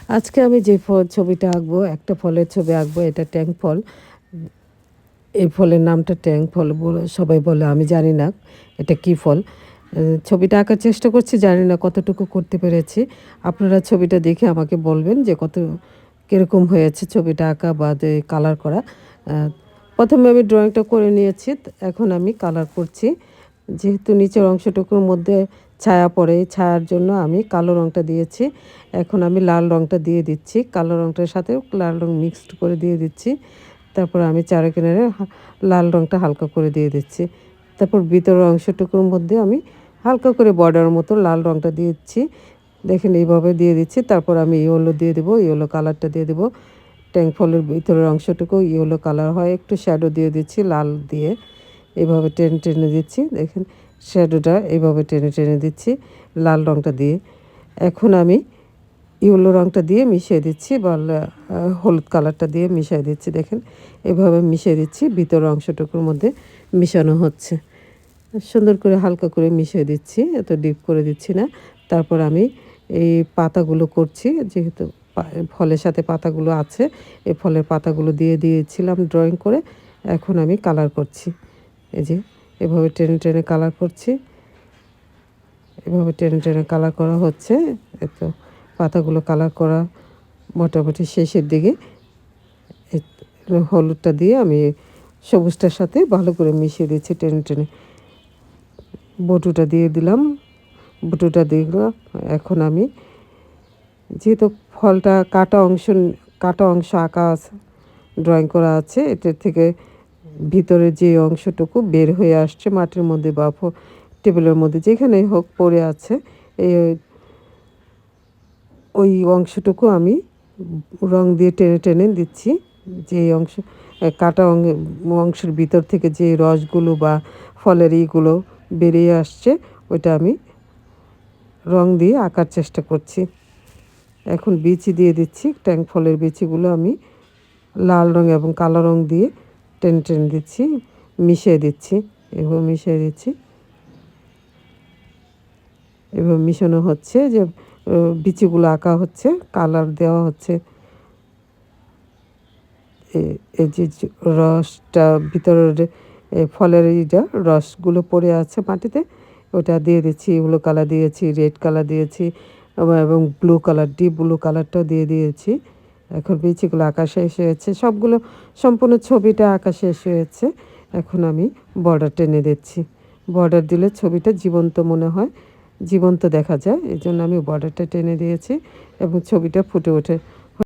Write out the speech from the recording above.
আজকে আমি যে ছবিটা আঁকবো, একটা ফলের ছবি আঁকবো। এটা ট্যাং ফল। এই ফলের নামটা ট্যাং ফল বলে সবাই বলে, আমি জানি না এটা কী ফল। ছবিটা আঁকার চেষ্টা করছি, জানি না কতটুকু করতে পেরেছি। আপনারা ছবিটা দেখে আমাকে বলবেন যে কীরকম হয়েছে ছবিটা আঁকা বা যে কালার করা। প্রথমে আমি ড্রয়িংটা করে নিয়েছি, এখন আমি কালার করছি। যেহেতু নিচের অংশটুকুর মধ্যে ছায়া পড়ে, ছায়ার জন্য আমি কালো রঙটা দিয়েছি। এখন আমি লাল রঙটা দিয়ে দিচ্ছি, কালো রঙটার সাথে লাল রঙ মিক্সড করে দিয়ে দিচ্ছি। তারপর আমি চারা কিনারে লাল রঙটা হালকা করে দিয়ে দিচ্ছি। তারপর ভিতরের অংশটুকুর মধ্যে আমি হালকা করে বর্ডারের মতো লাল রঙটা দিচ্ছি। দেখেন এইভাবে দিয়ে দিচ্ছি। তারপর আমি ইয়েলো দিয়ে দেবো, ইয়েলো কালারটা দিয়ে দেবো। ট্যাঙ্ক ফলের ভিতরের অংশটুকু ইয়েলো কালার হয়, একটু শ্যাডো দিয়ে দিচ্ছি লাল দিয়ে। এভাবে টেনে টেনে দিচ্ছি, দেখেন শ্যাডোটা এইভাবে টেনে টেনে দিচ্ছি লাল রঙটা দিয়ে। এখন আমি ইয়েলো রঙটা দিয়ে মিশিয়ে দিচ্ছি বা হলুদ কালারটা দিয়ে মিশিয়ে দিচ্ছি। দেখেন এভাবে মিশিয়ে দিচ্ছি, ভিতরের অংশটুকুর মধ্যে মিশানো হচ্ছে। সুন্দর করে হালকা করে মিশিয়ে দিচ্ছি, এত ডিপ করে দিচ্ছি না। তারপর আমি এই পাতাগুলো করছি, যেহেতু ফলের সাথে পাতাগুলো আছে, এই ফলের পাতাগুলো দিয়ে দিয়েছিলাম ড্রয়িং করে। এখন আমি কালার করছি, এই যে এভাবে টেনে টেনে কালার করছি। এভাবে টেনে টেনে কালার করা হচ্ছে। এতো পাতাগুলো কালার করা মোটামুটি শেষের দিকে। হলুদটা দিয়ে আমি সবুজটার সাথে ভালো করে মিশিয়ে দিচ্ছি টেনে টেনে। বটুটা দিয়ে দিলাম, বটুটা দিয়ে দিলাম। এখন আমি যেহেতু ফলটা কাটা অংশ আঁকা আছে, ড্রয়িং করা আছে, এটার থেকে ভিতরে যে অংশটুকু বের হয়ে আসছে মাটির মধ্যে বা টেবিলের মধ্যে যেখানে হোক পড়ে আছে, এই ওই অংশটুকু আমি রং দিয়ে টেনে টেনে দিচ্ছি। যে কাটা অংশের ভিতর থেকে যে রসগুলো বা ফলের ইগুলো বেরিয়ে আসছে, ওইটা আমি রং দিয়ে আঁকার চেষ্টা করছি। এখন বিচি দিয়ে দিচ্ছি, ট্যাঙ্ক ফলের বিচিগুলো আমি লাল রং এবং কালো রং দিয়ে টেনে টেনে দিচ্ছি, মিশিয়ে দিচ্ছি। এভাবে মিশিয়ে দিচ্ছি, এভাবে মিশানো হচ্ছে, যে বিচিগুলো আঁকা হচ্ছে, কালার দেওয়া হচ্ছে। এই যে রসটা ভিতরের ফলের এইটা রসগুলো পড়ে আছে মাটিতে, ওটা দিয়ে দিচ্ছি। ব্লু কালার দিয়েছি, রেড কালার দিয়েছি এবং ব্লু কালার, ডিপ ব্লু কালারটাও দিয়ে দিয়েছি। এখন বিচিগুলো আঁকা শেষ হয়েছে, সবগুলো সম্পূর্ণ ছবিটা আঁকা শেষ হয়েছে। এখন আমি বর্ডার টেনে দিচ্ছি। বর্ডার দিলে ছবিটা জীবন্ত মনে হয়, জীবন্ত দেখা যায়, এই জন্য আমি বর্ডারটা টেনে দিয়েছি এবং ছবিটা ফুটে ওঠে।